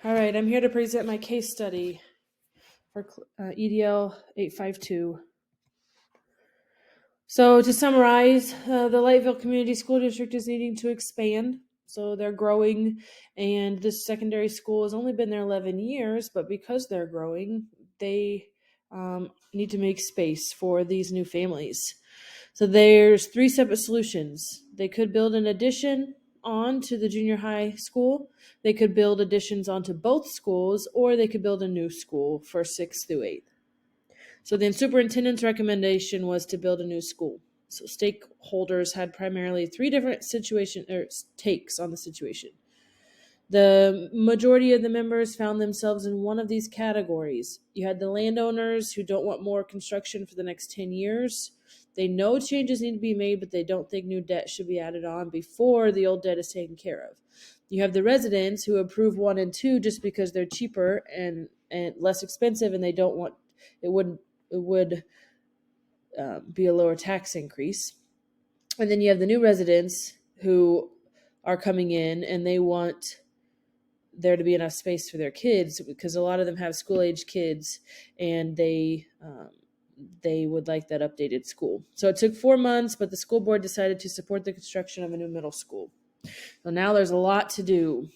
All right, I'm here to present my case study for EDL 852. So to summarize, the Lightville Community School District is needing to expand. So they're growing, and this secondary school has only been there 11 years, but because they're growing, they need to make space for these new families. So there's three separate solutions. They could build an addition onto the junior high school. They could build additions onto both schools, or they could build a new school for 6th through 8th. So the superintendent's recommendation was to build a new school. So stakeholders had primarily three different takes on the situation. The majority of the members found themselves in one of these categories. You had the landowners who don't want more construction for the next 10 years. They know changes need to be made, but they don't think new debt should be added on before the old debt is taken care of. You have the residents who approve 1 and 2 just because they're cheaper and less expensive, and they don't want it would be a lower tax increase. And then you have the new residents who are coming in and they want there to be enough space for their kids, because a lot of them have school-age kids, and they would like that updated school. So it took 4 months, but the school board decided to support the construction of a new middle school. So now there's a lot to do.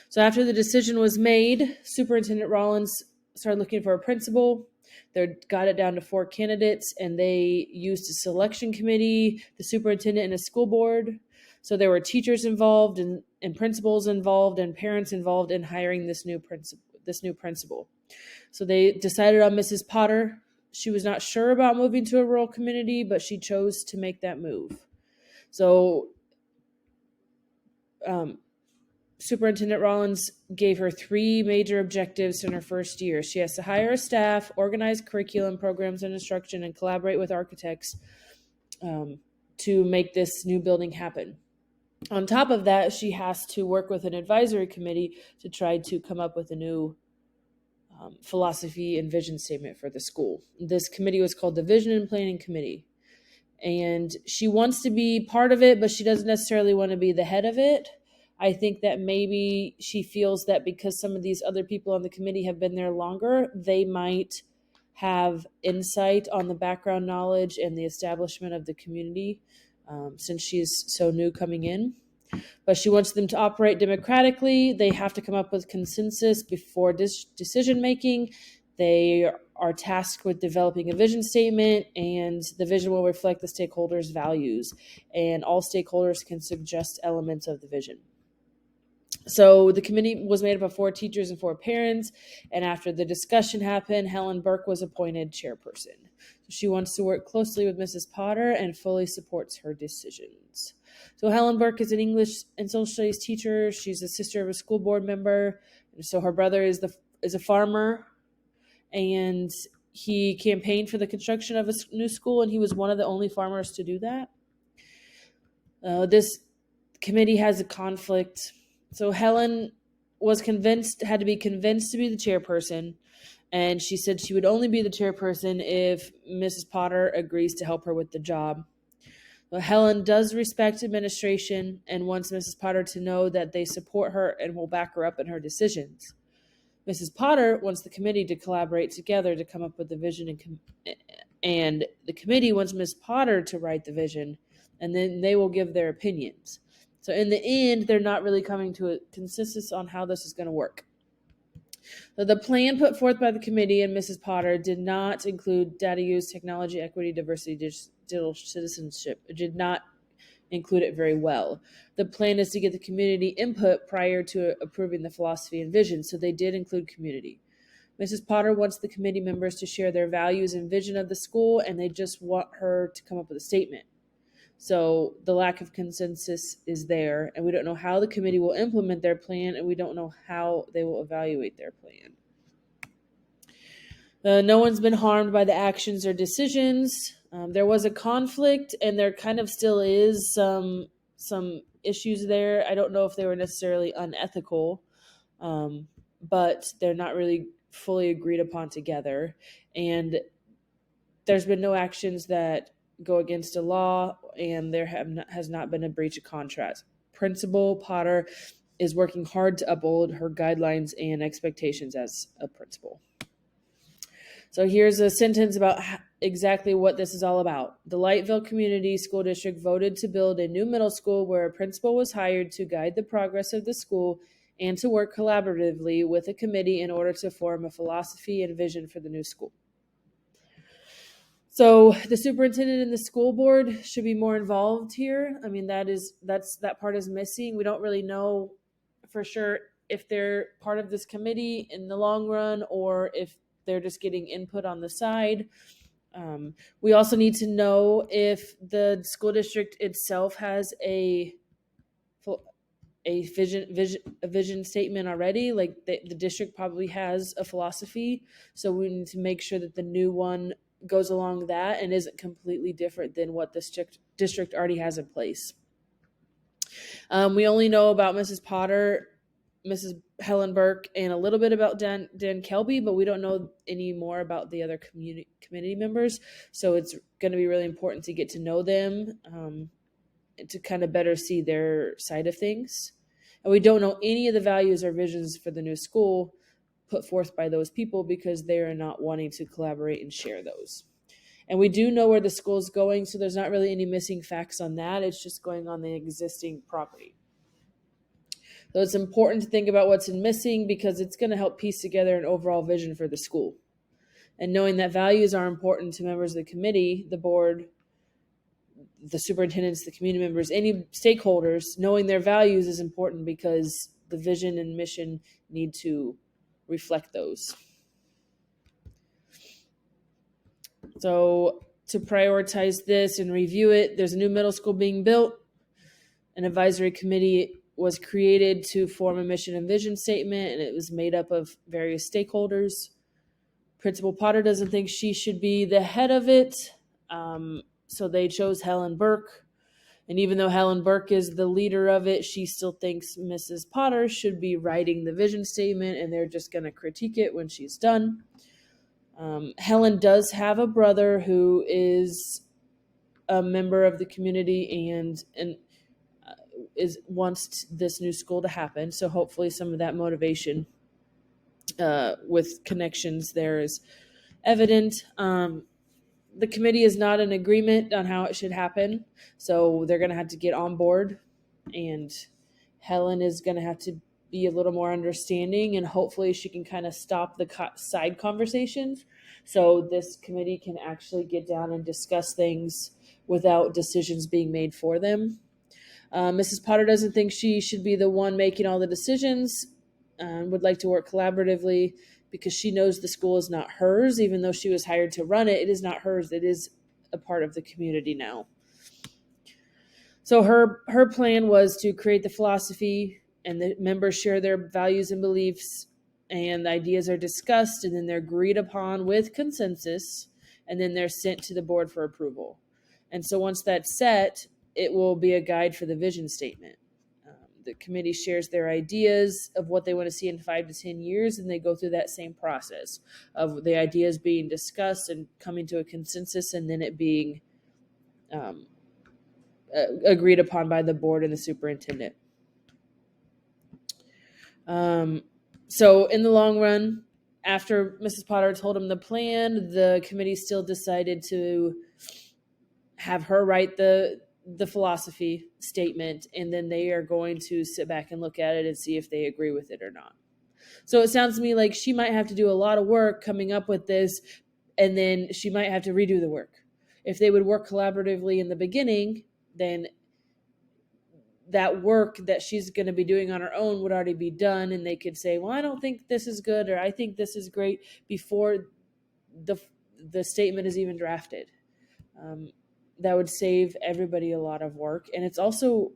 So after the decision was made, Superintendent Rollins started looking for a principal. They got it down to 4 candidates, and they used a selection committee, the superintendent, and a school board. So there were teachers involved and principals involved and parents involved in hiring this new principal. So they decided on Mrs. Potter. She was not sure about moving to a rural community, but she chose to make that move. So Superintendent Rollins gave her 3 major objectives in her first year. She has to hire a staff, organize curriculum, programs, and instruction, and collaborate with architects to make this new building happen. On top of that, she has to work with an advisory committee to try to come up with a new philosophy and vision statement for the school. This committee was called the Vision and Planning Committee. And she wants to be part of it, but she doesn't necessarily want to be the head of it. I think that maybe she feels that because some of these other people on the committee have been there longer, they might have insight on the background knowledge and the establishment of the community, since she's so new coming in. But she wants them to operate democratically. They have to come up with consensus before decision making. They are tasked with developing a vision statement, and the vision will reflect the stakeholders' values, and all stakeholders can suggest elements of the vision. So the committee was made up of 4 teachers and 4 parents, and after the discussion happened, Helen Burke was appointed chairperson. So she wants to work closely with Mrs. Potter and fully supports her decisions. So Helen Burke is an English and social studies teacher. She's the sister of a school board member. So her brother is a farmer, and he campaigned for the construction of a new school, and he was one of the only farmers to do that. This committee has a conflict. So Helen had to be convinced to be the chairperson, and she said she would only be the chairperson if Mrs. Potter agrees to help her with the job. Well, Helen does respect administration and wants Mrs. Potter to know that they support her and will back her up in her decisions. Mrs. Potter wants the committee to collaborate together to come up with the vision, and the committee wants Ms. Potter to write the vision, and then they will give their opinions. So in the end, they're not really coming to a consensus on how this is going to work. So the plan put forth by the committee and Mrs. Potter did not include data use, technology, equity, diversity, digital citizenship. It did not include it very well. The plan is to get the community input prior to approving the philosophy and vision, so they did include community. Mrs. Potter wants the committee members to share their values and vision of the school, and they just want her to come up with a statement. So the lack of consensus is there, and we don't know how the committee will implement their plan, and we don't know how they will evaluate their plan. No one's been harmed by the actions or decisions. There was a conflict, and there kind of still is some issues there. I don't know if they were necessarily unethical, but they're not really fully agreed upon together. And there's been no actions that go against a law, and there has not been a breach of contract. Principal Potter is working hard to uphold her guidelines and expectations as a principal. So here's a sentence about exactly what this is all about. The Lightville Community School District voted to build a new middle school where a principal was hired to guide the progress of the school and to work collaboratively with a committee in order to form a philosophy and vision for the new school. So the superintendent and the school board should be more involved here. I mean, that part is missing. We don't really know for sure if they're part of this committee in the long run or if they're just getting input on the side. We also need to know if the school district itself has a vision statement already. Like the district probably has a philosophy, so we need to make sure that the new one goes along that and isn't completely different than what the district already has in place. We only know about Mrs. Potter, Mrs. Helen Burke, and a little bit about Dan Kelby, but we don't know any more about the other committee members. So it's going to be really important to get to know them, to kind of better see their side of things. And we don't know any of the values or visions for the new school put forth by those people because they are not wanting to collaborate and share those. And we do know where the school is going, so there's not really any missing facts on that. It's just going on the existing property. So it's important to think about what's missing because it's going to help piece together an overall vision for the school. And knowing that values are important to members of the committee, the board, the superintendents, the community members, any stakeholders, knowing their values is important because the vision and mission need to reflect those. So to prioritize this and review it, there's a new middle school being built. An advisory committee was created to form a mission and vision statement, and it was made up of various stakeholders. Principal Potter doesn't think she should be the head of it, so they chose Helen Burke. And even though Helen Burke is the leader of it, she still thinks Mrs. Potter should be writing the vision statement, and they're just going to critique it when she's done. Helen does have a brother who is a member of the community and wants this new school to happen. So hopefully some of that motivation with connections there is evident. The committee is not in agreement on how it should happen, so they're going to have to get on board, and Helen is going to have to be a little more understanding, and hopefully she can kind of stop the side conversations so this committee can actually get down and discuss things without decisions being made for them. Mrs. Potter doesn't think she should be the one making all the decisions and would like to work collaboratively because she knows the school is not hers. Even though she was hired to run it, it is not hers. It is a part of the community now. So her plan was to create the philosophy, and the members share their values and beliefs, and the ideas are discussed, and then they're agreed upon with consensus, and then they're sent to the board for approval. And so once that's set, it will be a guide for the vision statement. The committee shares their ideas of what they want to see in 5 to 10 years, and they go through that same process of the ideas being discussed and coming to a consensus, and then it being agreed upon by the board and the superintendent. So in the long run, after Mrs. Potter told him the plan, the committee still decided to have her write the philosophy statement, and then they are going to sit back and look at it and see if they agree with it or not. So it sounds to me like she might have to do a lot of work coming up with this, and then she might have to redo the work. If they would work collaboratively in the beginning, then that work that she's going to be doing on her own would already be done, and they could say, well, I don't think this is good, or I think this is great, before the statement is even drafted. That would save everybody a lot of work. And it's also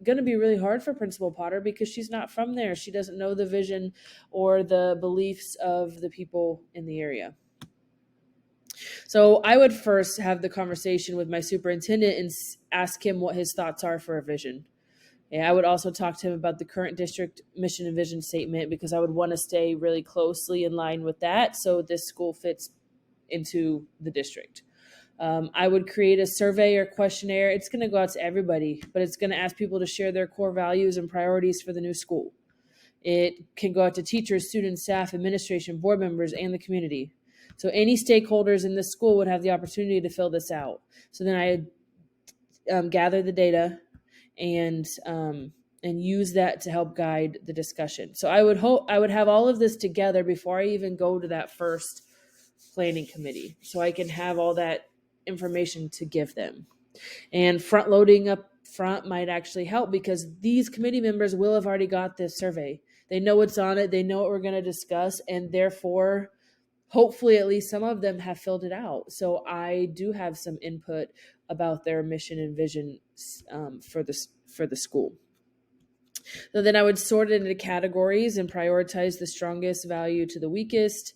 going to be really hard for Principal Potter because she's not from there. She doesn't know the vision or the beliefs of the people in the area. So I would first have the conversation with my superintendent and ask him what his thoughts are for a vision. And I would also talk to him about the current district mission and vision statement because I would want to stay really closely in line with that so this school fits into the district. I would create a survey or questionnaire. It's going to go out to everybody, but it's going to ask people to share their core values and priorities for the new school. It can go out to teachers, students, staff, administration, board members, and the community. So any stakeholders in this school would have the opportunity to fill this out. So then I gather the data and use that to help guide the discussion. So I would have all of this together before I even go to that first planning committee, so I can have all that information to give them. And front loading up front might actually help because these committee members will have already got this survey. They know what's on it, they know what we're going to discuss, and therefore hopefully at least some of them have filled it out. So I do have some input about their mission and vision for the school. So then I would sort it into categories and prioritize the strongest value to the weakest.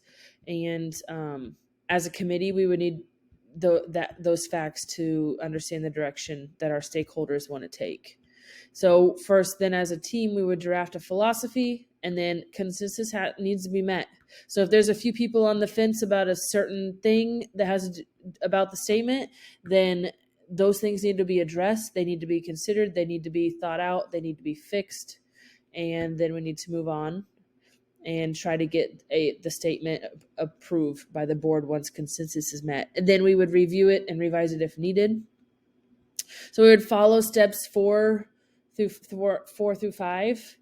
And as a committee, we would need those facts to understand the direction that our stakeholders want to take. So first, then as a team, we would draft a philosophy, and then consensus needs to be met. So if there's a few people on the fence about a certain thing that has about the statement, then those things need to be addressed. They need to be considered. They need to be thought out. They need to be fixed. And then we need to move on and try to get the statement approved by the board once consensus is met. And then we would review it and revise it if needed. So we would follow steps 4 through 5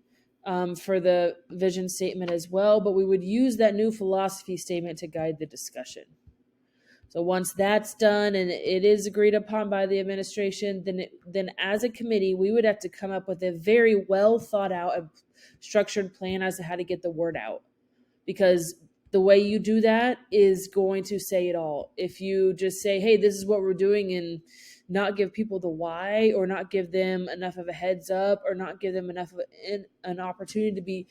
for the vision statement as well, but we would use that new philosophy statement to guide the discussion. So once that's done and it is agreed upon by the administration, then as a committee, we would have to come up with a very well thought out and structured plan as to how to get the word out. Because the way you do that is going to say it all. If you just say, hey, this is what we're doing, and not give people the why, or not give them enough of a heads up, or not give them enough of an opportunity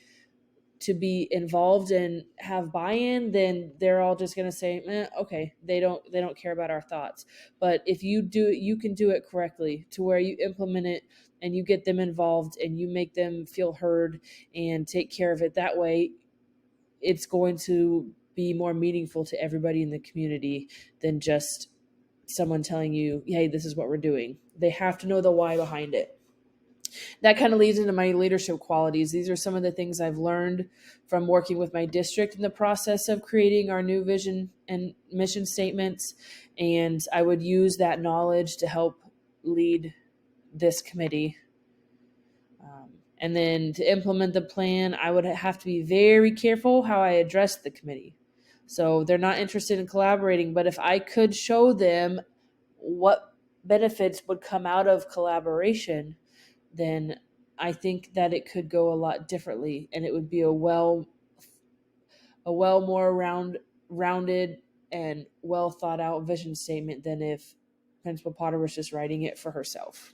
to be involved and have buy-in, then they're all just going to say, okay, they don't care about our thoughts. But if you do it, you can do it correctly to where you implement it and you get them involved and you make them feel heard and take care of it that way. It's going to be more meaningful to everybody in the community than just someone telling you, hey, this is what we're doing. They have to know the why behind it. That kind of leads into my leadership qualities. These are some of the things I've learned from working with my district in the process of creating our new vision and mission statements. And I would use that knowledge to help lead this committee. And then to implement the plan, I would have to be very careful how I address the committee. So they're not interested in collaborating, but if I could show them what benefits would come out of collaboration, then I think that it could go a lot differently, and it would be a well more rounded and well thought out vision statement than if Principal Potter was just writing it for herself.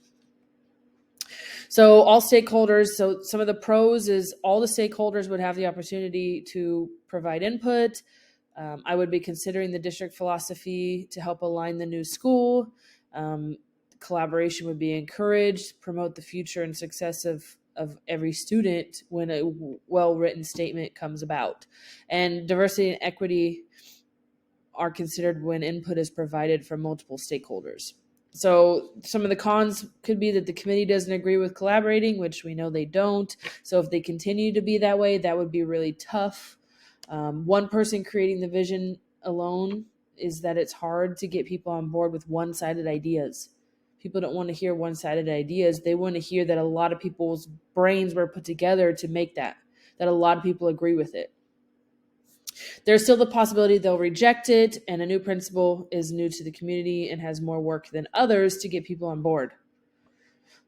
So all stakeholders, so some of the pros is all the stakeholders would have the opportunity to provide input. I would be considering the district philosophy to help align the new school. Collaboration would be encouraged, promote the future and success of every student when a well-written statement comes about. And diversity and equity are considered when input is provided from multiple stakeholders. So some of the cons could be that the committee doesn't agree with collaborating, which we know they don't. So if they continue to be that way, that would be really tough. One person creating the vision alone is that it's hard to get people on board with one-sided ideas. People don't want to hear one-sided ideas. They want to hear that a lot of people's brains were put together to make that a lot of people agree with it. There's still the possibility they'll reject it, and a new principal is new to the community and has more work than others to get people on board.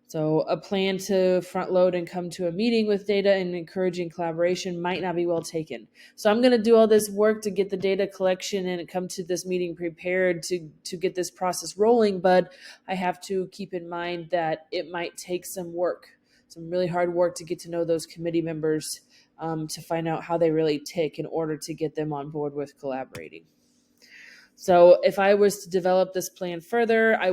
So a plan to front load and come to a meeting with data and encouraging collaboration might not be well taken. So I'm going to do all this work to get the data collection and come to this meeting prepared to get this process rolling, but I have to keep in mind that it might take some work, some really hard work to get to know those committee members, to find out how they really tick in order to get them on board with collaborating. So if I was to develop this plan further, I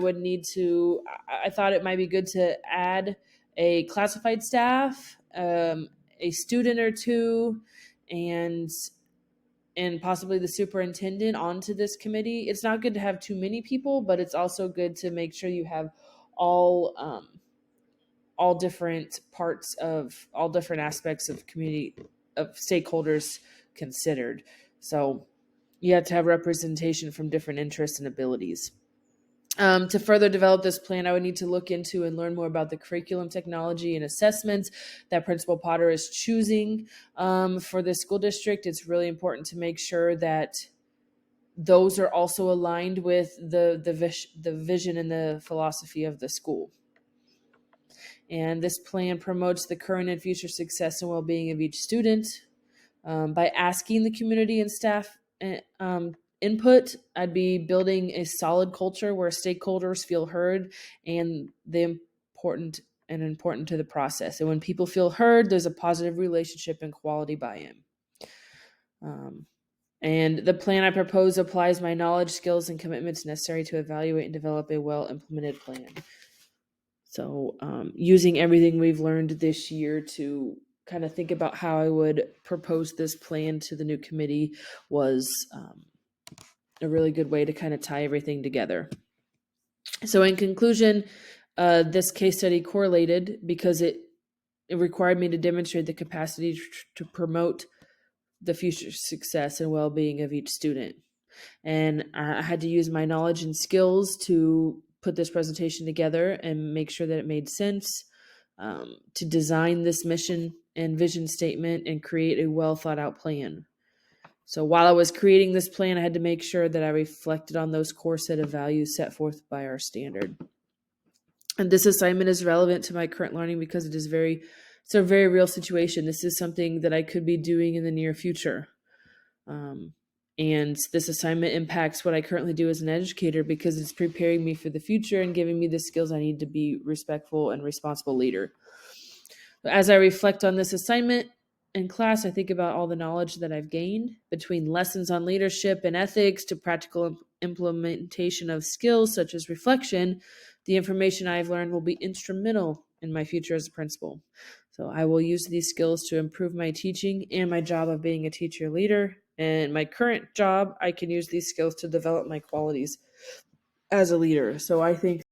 thought it might be good to add a classified staff, a student or two, and and possibly the superintendent onto this committee. It's not good to have too many people, but it's also good to make sure you have all all different parts of all different aspects of community of stakeholders considered. So you have to have representation from different interests and abilities. To further develop this plan, I would need to look into and learn more about the curriculum, technology, and assessments that Principal Potter is choosing for the school district. It's really important to make sure that those are also aligned with the vision and the philosophy of the school. And this plan promotes the current and future success and well-being of each student by asking the community and staff input. I'd be building a solid culture where stakeholders feel heard and the important to the process. And when people feel heard, there's a positive relationship and quality buy-in. And the plan I propose applies my knowledge, skills, and commitments necessary to evaluate and develop a well-implemented plan. So using everything we've learned this year to kind of think about how I would propose this plan to the new committee was a really good way to kind of tie everything together. So in conclusion, this case study correlated because it required me to demonstrate the capacity to promote the future success and well-being of each student. And I had to use my knowledge and skills to put this presentation together and make sure that it made sense, to design this mission and vision statement and create a well thought out plan. So while I was creating this plan, I had to make sure that I reflected on those core set of values set forth by our standard. And this assignment is relevant to my current learning because it's a very real situation. This is something that I could be doing in the near future. And this assignment impacts what I currently do as an educator because it's preparing me for the future and giving me the skills I need to be respectful and responsible leader. As I reflect on this assignment in class, I think about all the knowledge that I've gained between lessons on leadership and ethics to practical implementation of skills such as reflection. The information I've learned will be instrumental in my future as a principal. So I will use these skills to improve my teaching and my job of being a teacher leader. And my current job, I can use these skills to develop my qualities as a leader. So I think